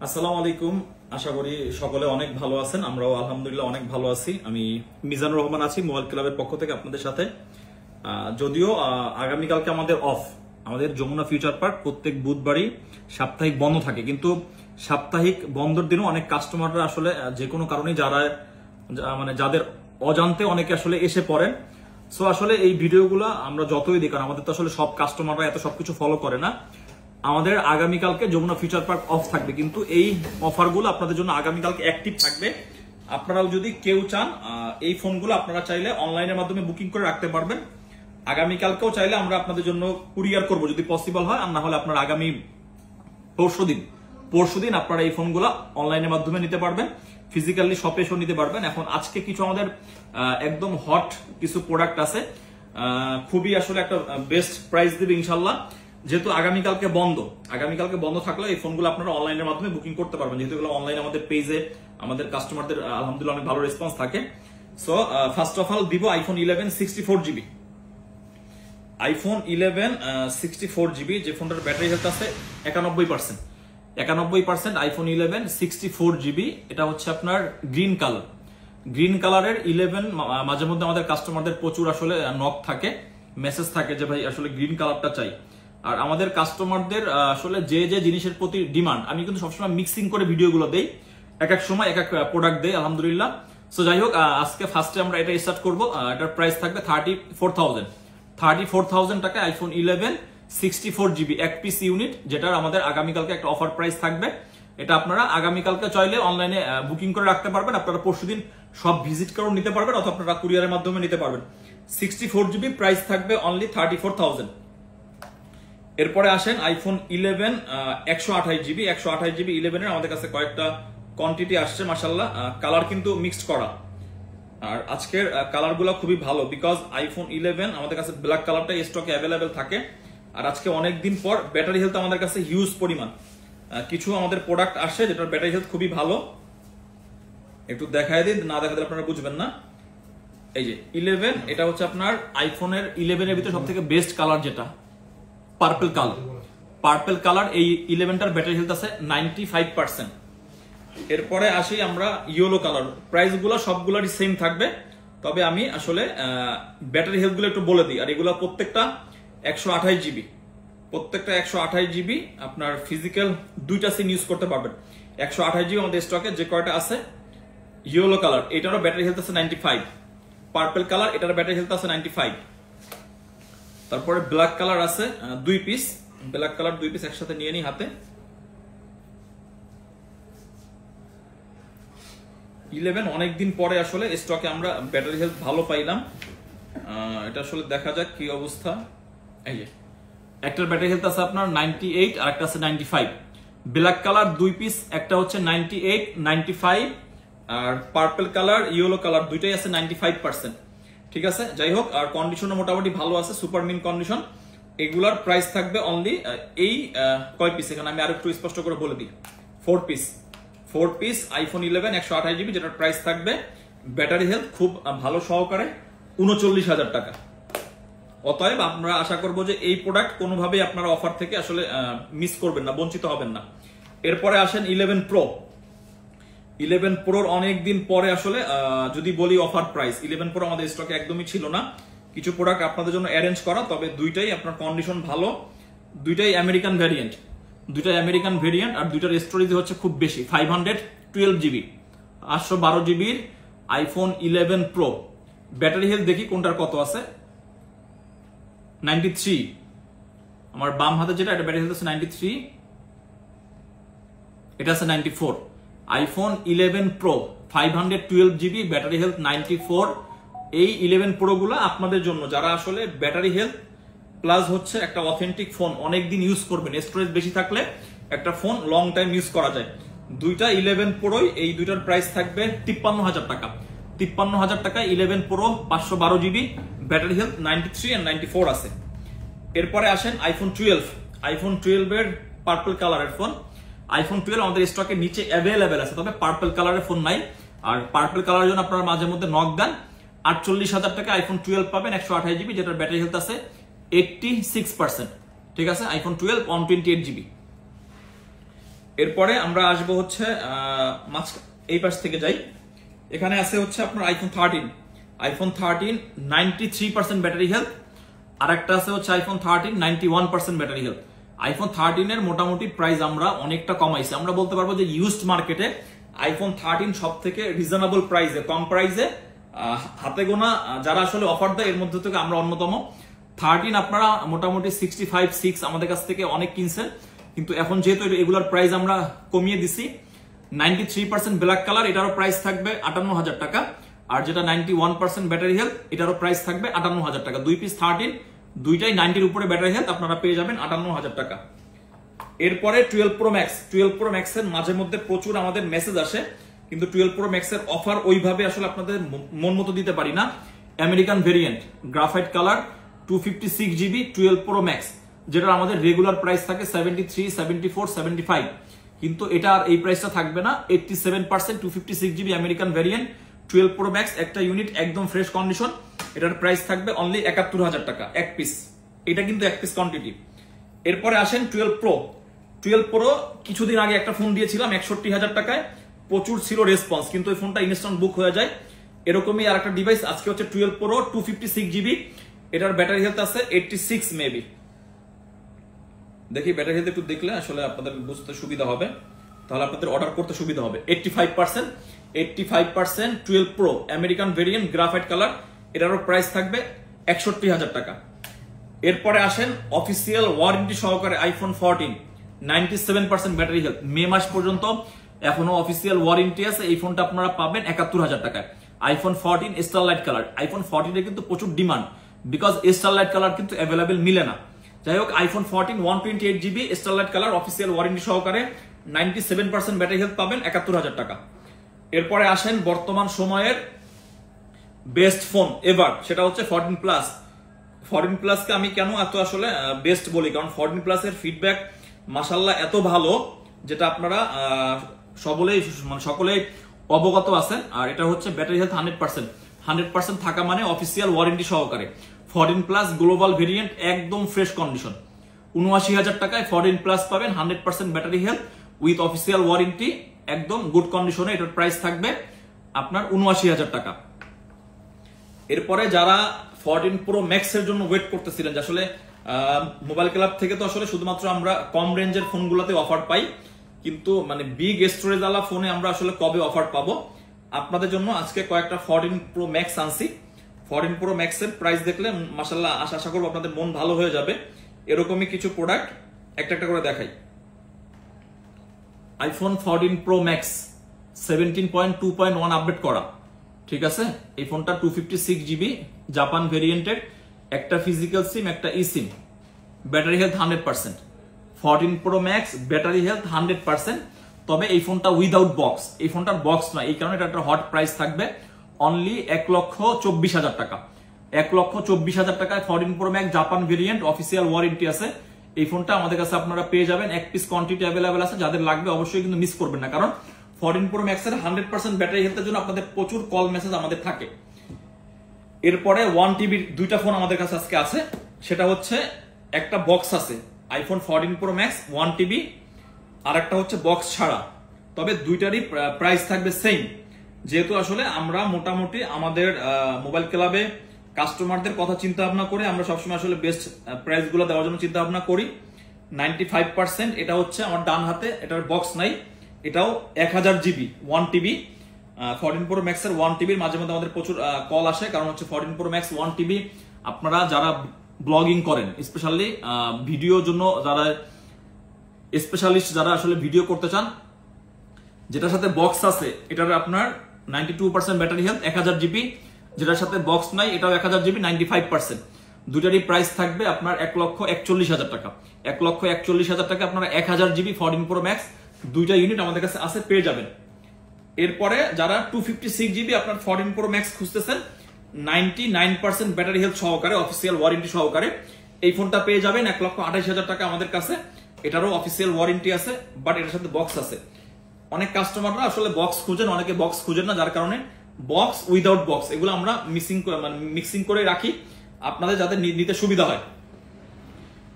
আসসালামু আলাইকুম। আশা করি সকলে অনেক ভালো আছেন। আমরাও আলহামদুলিল্লাহ অনেক ভালো আছি। আমি মিজানুর রহমান আছি মোবাইল ক্লাবের পক্ষ থেকে আপনাদের সাথে। যদিও আগামীকালকে আমাদের আমাদের যমুনা ফিউচার পার্ক প্রত্যেক বুধবারই সাপ্তাহিক বন্ধ থাকে, কিন্তু সাপ্তাহিক বন্ধের দিনও অনেক কাস্টমাররা আসলে যে কোনো কারণে যাদের অজান্তে অনেকে আসলে এসে পড়েন। সো আসলে এই ভিডিওগুলো আমরা যতই দিই, কারণ আমাদের তো আসলে সব কাস্টমাররা এত সবকিছু ফলো করে না। আমাদের আগামীকালকে যমুনা ফিউচার পার্ক অফ থাকবে, কিন্তু এই অফারগুলো আপনাদের জন্য আগামীকালকে অ্যাক্টিভ থাকবে। আপনারাও যদি কেউ চান এই ফোনগুলো আপনারা চাইলে অনলাইনের মাধ্যমে বুকিং করে রাখতে পারবেন। আগামীকালকেও চাইলে আমরা আপনাদের জন্য কুরিয়ার করব যদি পসিবল হয়, আর না হলে আপনারা আগামী পরশুদিন আপনারা এই ফোনগুলো অনলাইনের মাধ্যমে নিতে পারবেন, ফিজিক্যালি শপে এসেও নিতে পারবেন। এখন আজকে কিছু আমাদের একদম হট কিছু প্রোডাক্ট আছে, খুবই আসলে একটা বেস্ট প্রাইস দিবে ইনশাল্লাহ। যেহেতু আগামীকালকে বন্ধ থাকলে এই ফোনগুলো আপনারা অনলাইনের মাধ্যমে বুকিং করতে পারবেন, যেহেতু এগুলো অনলাইনে আমাদের পেজে আমাদের কাস্টমারদের আলহামদুলিল্লাহ অনেক ভালো রেসপন্স থাকে। সো ফার্স্ট অফ অল দিব আইফোন 11 64GB। আইফোন 11 64GB, যে ফোনটার ব্যাটারি হেলথ আছে 91%। আইফোন 11 64GB, এটা হচ্ছে আপনার গ্রিন কালারের 11। মাঝে মধ্যে আমাদের কাস্টমারদের প্রচুর আসলে নক থাকে, মেসেজ থাকে যে ভাই আসলে গ্রিন কালারটা চাই। আর আমাদের কাস্টমারদের আসলে যে যে জিনিসের প্রতি ডিমান্ড, আমি কিন্তু সবসময় মিক্সিং করে ভিডিওগুলো দেই, এক এক সময় এক এক প্রোডাক্ট দেই আলহামদুলিল্লাহ। সো যাই হোক, আজকে ফার্স্টে আমরা এটা স্টার্ট করবো। এটার প্রাইস থাকবে 34,000 টাকায় আইফোন 11 64GB এক পিস ইউনিট, যেটার আমাদের আগামীকালকে একটা অফার প্রাইস থাকবে। এটা আপনারা আগামীকালকে চাইলে অনলাইনে বুকিং করে রাখতে পারবেন, আপনারা পরশুদিন সব ভিজিট করে নিতে পারবেন, অথবা আপনারা কুরিয়ারের মাধ্যমে নিতে পারবেন। 64GB প্রাইস থাকবে অনলি 34,000। এরপরে আসেন আইফোন 11 128GB 11 এর আমাদের কাছে কয়েকটা কোয়ান্টিটি আসছে মাশাআল্লাহ। কালার কিন্তু মিক্সড করা, আর আজকের কালার গুলো খুবই ভালো, বিকজ আইফোন 11 আমাদের কাছে ব্ল্যাক কালারটা স্টকে অ্যাভেলেবেল থাকে। আর আজকে অনেকদিন পর ব্যাটারি হেলথ আমাদের কাছে হিউজ পরিমাণ কিছু আমাদের প্রোডাক্ট আসে যেটার ব্যাটারি হেলথ খুবই ভালো। একটু দেখায় দিন, না দেখালে আপনারা বুঝবেন না। এই যে 11, এটা হচ্ছে আপনার আইফোনের 11 এর ভিতরে সব থেকে বেস্ট কালার, যেটা পার্পল কালার। এই 11টার ব্যাটারি হেলথ আছে 95%। এরপরে আসি আমরা ইয়েলো কালার। প্রাইস গুলো সবগুলোরই সেম থাকবে, তবে আমি আসলে ব্যাটারি হেলথ গুলো একটু বলে দিই। আর এগুলো প্রত্যেকটা 128GB আপনার ফিজিক্যাল দুইটা সিম ইউজ করতে পারবেন। 128GB আমাদের স্টকে যে কয়টা আছে। ইয়েলো কালার, এটারও ব্যাটারি হেলথ আছে 95। পার্পল কালার, এটার ব্যাটারি হেলথ আছে 95। তারপরে ব্ল্যাক কালার আছে 2 পিস, ব্ল্যাক কালার 2 পিস একসাথে নিয়ে নিই হাতে। 11 অনেকদিন পরে আসলে স্টকে আমরা ব্যাটারি হেলথ ভালো পাইলাম। এটা আসলে দেখা যাক কি অবস্থা। এই যে একটার ব্যাটারি হেলথ আছে আপনার 98 আর একটা আছে 95। ব্ল্যাক কালার 2 পিস, একটা হচ্ছে 98 95, আর পার্পল কালার ইয়েলো কালার দুইটাই আছে 95%। ঠিক আছে, যাই হোক, আর কন্ডিশনও মোটামুটি ভালো আছে, সুপার মিন কন্ডিশন। এগুলার প্রাইস থাকবে অনলি এই কয় পিস, এখানে আমি আরো একটু স্পষ্ট করে বলে দিই। 4 পিস আইফোন 11 128GB, যেটার প্রাইস থাকবে ব্যাটারি হেলথ খুব ভালো সহকারে 39,000 টাকা। অতএব আমরা আশা করব যে এই প্রোডাক্ট কোনোভাবেই আপনারা অফার থেকে আসলে মিস করবেন না, বঞ্চিত হবেন না। এরপরে আসেন 11 প্রোর অনেকদিন পরে আসলে যদি বলি অফার প্রাইস। 11 প্রো আমাদের স্টকে একদমই ছিল না, কিছু প্রোডাক্ট আপনাদের জন্য অ্যারেঞ্জ করা, তবে দুইটাই আপনার কন্ডিশন ভালো, দুইটাই আমেরিকান ভ্যারিয়েন্ট। আর দুইটার স্টোরেজ হচ্ছে খুব বেশি 512GB 812GB iPhone 11 pro. Battery health দেখি কোনটার কত আছে। 93, আমার বাম হাতে যেটা, এটা ব্যাটারি হেলথ আছে 93, এটা আছে 94। IPhone 11 pro 512GB battery health 94। এই 11 প্রো গুলো আপনাদের জন্য যারা আসলে ব্যাটারি হেলথ প্লাস হচ্ছে একটা অথেন্টিক ফোন অনেকদিন ইউজ করবেন, স্টোরেজ বেশি থাকলে একটা ফোন লং টাইম ইউজ করা যায়। দুইটা 11 প্রোই, এই দুইটার প্রাইস থাকবে 53,000 টাকা। 53,000 টাকায় 11 প্রো 512GB ব্যাটারি হেলথ 93 আর 94 আছে। এরপরে আসেন আইফোন 12 এর পার্পল কালারের ফোন। আইফোন 12 আমাদের স্টকের নিচে অ্যাভেলেবেল আছে, তবে পার্পল কালারের ফোন নাই। আর পার্পল কালারের জন্য আপনারা মাঝে মধ্যে নক দেন। 48,000 টাকা আইফোন 12 পাবেন 128GB, যেটার ব্যাটারি হেলথ আছে 86%। ঠিক আছে, আইফোন 12 128GB। এরপরে আমরা আসবো হচ্ছে এই পাশ থেকে যাই, এখানে আছে হচ্ছে আপনার আইফোন 13 93% ব্যাটারি হেলথ, আর একটা আছে হচ্ছে আইফোন 13 91% ব্যাটারি হেলথ। আইফোন 13 এর মোটামুটি প্রাইস আমরা অনেকটা কমাইছি, আমরা বলতে পারবো যে ইউজড মার্কেটে আইফোন 13 সব থেকে রিজনেবল প্রাইসে, কম প্রাইসে, হাতে গোনা যারা আসলে অফার দেয় এর মধ্যে থেকে আমরা অন্যতম। 13 আপনারা মোটামুটি 65-6 আমাদের কাছ থেকে অনেক কিনছেন, কিন্তু এখন যেহেতু এগুলোর প্রাইস আমরা কমিয়ে দিছি, 93% ব্ল্যাক কালার এটারও প্রাইস থাকবে 58,000 টাকা, আর যেটা 91% ব্যাটারি হেলথ এটারও প্রাইস থাকবে 58,000 টাকা। 2 পিস 13 দুইটাই 90-র উপরে ব্যাটারি হেলথ আপনারা পেয়ে যাবেন 58,000 টাকা। এরপরে 12 প্রো ম্যাক্স এর মাঝে মধ্যে প্রচুর আমাদের মেসেজ আসে, কিন্তু 12 প্রো ম্যাক্স এর অফার ওইভাবে আসলে আপনাদের মন মতো দিতে পারি না। American variant graphite colour 256 GB 12 pro max, যেটা আমাদের রেগুলার প্রাইস থাকে 73, 74, 75, কিন্তু এটা আর এই প্রাইসটা থাকবে না। 87% 256 GB American variant 12 pro max, একটা ইউনিট একদম ফ্রেশ কন্ডিশন, এটার প্রাইস থাকবে অনলি 71,000 টাকা এক পিস, এটা কিন্তু এক পিস কোয়ান্টিটি। এরপরে আসেন 12 প্রো কিছুদিন আগে একটা ফোন দিয়েছিলাম 61,000 টাকায়, প্রচুর ছিল রেসপন্স, কিন্তু এই ফোনটা ইনস্ট্যান্ট বুক হয়ে যায়। এরকমই আর একটা ডিভাইস আজকে হচ্ছে 12 প্রো 256 জিবি, এটার ব্যাটারি হেলথ আছে 86 মেবি। দেখি ব্যাটারি হেলথ একটু দেখলে আসলে আপনাদের বুঝতে সুবিধা হবে, তাহলে আপনাদের অর্ডার করতে সুবিধা হবে। 85% 12 pro American variant graphite colour, এটারও প্রাইস থাকবে 61,000 টাকা। এরপরে আসেন অফিসিয়াল ওয়ারেন্টি সহকারে আইফোন 14 97% ব্যাটারি হেলথ, মে মাস পর্যন্ত এখনো অফিসিয়াল ওয়ারেন্টি আছে। এই ফোনটা আপনারা পাবেন 71,000 টাকায়। আইফোন 14 স্টারলাইট কালার, আইফোন 14 এর কিন্তু প্রচুর ডিমান্ড, বিকজ স্টারলাইট কালার কিন্তু অ্যাভেলেবেল মিলে না। যাই হোক, iPhone 14 128 GB starlight colour official warranty সহকারে 97% ব্যাটারি হেলথ পাবেন 71,000 টাকা। এরপরে আসেন বর্তমান সময়ের বেস্ট ফোন এভার, সেটা হচ্ছে 14 প্লাস। 14 প্লাসকে আমি কেন এত আসলে বেস্ট বলি, কারণ 14 প্লাস এর ফিডব্যাক মাশাআল্লাহ এত ভালো, যেটা আপনারা সকলেই অবগত আছেন। আর এটা হচ্ছে ব্যাটারি হেলথ 100% থাকা মানে অফিসিয়াল ওয়ারেন্টি সহকারে। 14 প্লাস গ্লোবাল ভেরিয়েন্ট একদম ফ্রেশ কন্ডিশন, 79,000 টাকায় 14 প্লাস পাবেন 100% battery health with official warranty, একদম গুড কন্ডিশনে। এটার প্রাইস থাকবে আপনার 79,000 টাকা। এরপরে যারা 14 প্রো ম্যাক্স এর জন্য ওয়েট করতেছিলেন, যে আসলে মোবাইল ক্লাব থেকে তো আসলে শুধুমাত্র আমরা কম রেঞ্জের ফোনগুলোতে অফার পাই, কিন্তু মানে বিগ স্টোরেজ ওয়ালা ফোনে আমরা আসলে কবে অফার পাবো, আপনাদের জন্য আজকে কয়েকটা 14 প্রো ম্যাক্স আনছি। 14 প্রো ম্যাক্স এর প্রাইস দেখলে মাশাআল্লাহ আশা করবো আপনাদের মন ভালো হয়ে যাবে। এরকমই কিছু প্রোডাক্ট একটা একটা করে দেখাই। আইফোন 14 প্রো ম্যাক্স 17.2.1 আপডেট করা, ঠিক আছে। এই ফোনটা 256 জিবি জাপান ভেরিয়েন্টের, একটা ফিজিক্যাল সিম একটা e SIM, battery health 100%। 14 pro max battery health 100%, তবে এই ফোনটা উইদাউট বক্স, এই ফোনটার বক্স নয়, এই কারণে এটা একটা হট প্রাইস থাকবে অনলি 1,24,000 টাকা। 1,24,000 টাকায় 14 pro max Japan variant official warranty আছে। এই ফোনটা আমাদের কাছে আপনারা পেয়ে যাবেন, এক পিস কোয়ান্টিটি অ্যাভেলেবেল আছে, যাদের লাগবে অবশ্যই কিন্তু মিস করবেন না, কারণ 14 প্রো ম্যাক্স এর 100% ব্যাটারি হেলথের জন্য আপনাদের প্রচুর কল মেসেজ আমাদের থাকে। এরপরে 1 টিবি দুইটা ফোন আমাদের কাছে আজকে আছে, সেটা হচ্ছে একটা বক্স আছে আইফোন 14 প্রো ম্যাক্স 1 টিবি, আর একটা হচ্ছে বক্স ছাড়া, তবে দুইটারই প্রাইস থাকবে সেম। যেহেতু আসলে আমরা মোটামুটি আমাদের মোবাইল ক্লাবে কাস্টমারদের কথা চিন্তা ভাবনা করে আমরা সবসময় আসলে বেস্ট প্রাইস গুলো দেওয়ার জন্য চিন্তা ভাবনা করি। 95% এটা হচ্ছে আমার ডান হাতে, এটার বক্স নাই, এটাও 1000 জিবি 1 টিবি। 14 প্রো ম্যাক্স এর 1 টিবির মাঝে মধ্যে আমাদের প্রচুর কল আসে, কারণ হচ্ছে 14 প্রো ম্যাক্স 1 টিবি আপনারা যারা ব্লগিং করেন, স্পেশালি ভিডিওর জন্য যারা স্পেশালিস্ট, যারা আসলে ভিডিও করতে চান, যেটার সাথে বক্স আছে এটার আপনার 92% ব্যাটারি হেলথ 1000 জিবি, যেটার সাথে বক্স নাই এটাও 1000 জিবি 95%। দুটারই প্রাইস থাকবে আপনার 1,41,000 টাকা। 1,41,000 টাকা আপনারা 1000 জিবি 14 প্রো ম্যাক্স দুইটা ইউনিট আমাদের কাছে আছে পেয়ে যাবেন। এরপরে যারা 256 জিবি আপনার 14 প্রো ম্যাক্স খুঁজতেছেন 99% ব্যাটারি হেলথ সহকারে অফিসিয়াল ওয়ারেন্টি সহকারে, এই ফোনটা পেয়ে যাবেন 1,28,000 টাকা আমাদের কাছে। এটারও অফিসিয়াল ওয়ারেন্টি আছে, বাট এটার সাথে বক্স আছে। অনেক কাস্টমাররা আসলে বক্স খুঁজেন, অনেকে বক্স খুঁজেন না, যার কারণে বক্স উইদাউট বক্স এগুলো আমরা মিক্সিং করে রাখি আপনাদের যাতে নিতে সুবিধা হয়।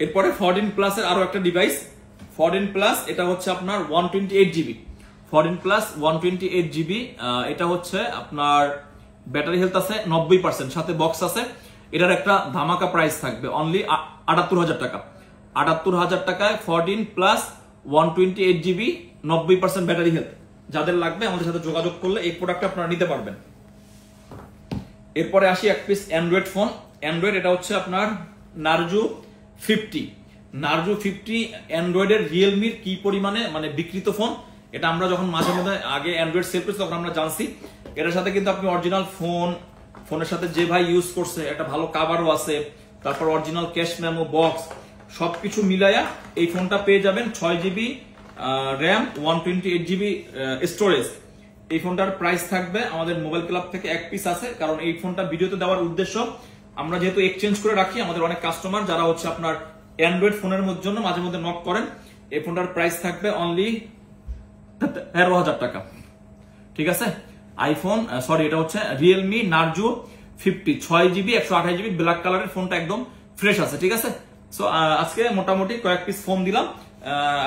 এরপরে 14 প্লাস এর আরো একটা ডিভাইস 14 প্লাস এটা হচ্ছে আপনার 128 জিবি, 14 প্লাস 128 জিবি। এটা হচ্ছে আপনার ব্যাটারি হেলথ আছে 90%, সাথে বক্স আছে। এটার একটা ধামাকা প্রাইস থাকবে অনলি 78,000 টাকা। 78,000 টাকায় 14 প্লাস 128 জিবি 90% ব্যাটারি হেলথ। যাদের লাগবে আমাদের সাথে যোগাযোগ করলে এই প্রোডাক্ট আপনারা নিতে পারবেন। এরপরে আসি এক পিস অ্যান্ড্রয়েড ফোন। অ্যান্ড্রয়েড এটা হচ্ছে আপনার নারজো 50। নারজো 50 অ্যান্ড্রয়েডের রিয়েলমির কি পরিমাণে মানে বিক্রিত ফোন, এটা আমরা যখন মাঝে মধ্যে আগে অ্যান্ড্রয়েড সেল করছি তখন আমরা জানছি। এটার সাথে কিন্তু আপনি অরিজিনাল ফোনের সাথে যে ভাই ইউজ করছে একটা ভালো কাভারও আছে, তারপর অরিজিনাল ক্যাশ মেমো বক্স সবকিছু মিলাইয়া এই ফোনটা পেয়ে যাবেন। 6 জিবি র্যাম, 128 জিবি স্টোরেজ। এই ফোনটার প্রাইস থাকবে আমাদের মোবাইল ক্লাব থেকে এক পিস আছে, কারণ এই ফোনটা ভিডিওতে দেওয়ার উদ্দেশ্য আমরা যেহেতু এক্সচেঞ্জ করে রাখি, আমাদের অনেক কাস্টমার যারা হচ্ছে আপনার অ্যান্ড্রয়েড ফোনের জন্য মাঝে মধ্যে নক করেন। এই ফোনটার প্রাইস থাকবে অনলি 13,000 টাকা। ঠিক আছে, এটা হচ্ছে Realme Narzo 50 6 GB 128 GB black কালারের ফোনটা একদম ফ্রেশ আছে। ঠিক আছে, সো আজকে মোটামুটি কয়েক পিস ফোন দিলাম।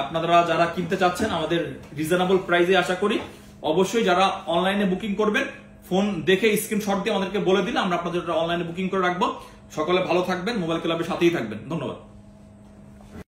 আপনারা যারা কিনতে চাচ্ছেন আমাদের রিজনেবল প্রাইসে আশা করি। অবশ্যই যারা অনলাইনে বুকিং করবেন ফোন দেখে স্ক্রিনশট দিয়ে আমাদেরকে বলে দিন, আমরা আপনাদের অনলাইনে বুকিং করে রাখবো। সকলে ভালো থাকবেন, মোবাইল ক্লাবের সাথেই থাকবেন। ধন্যবাদ।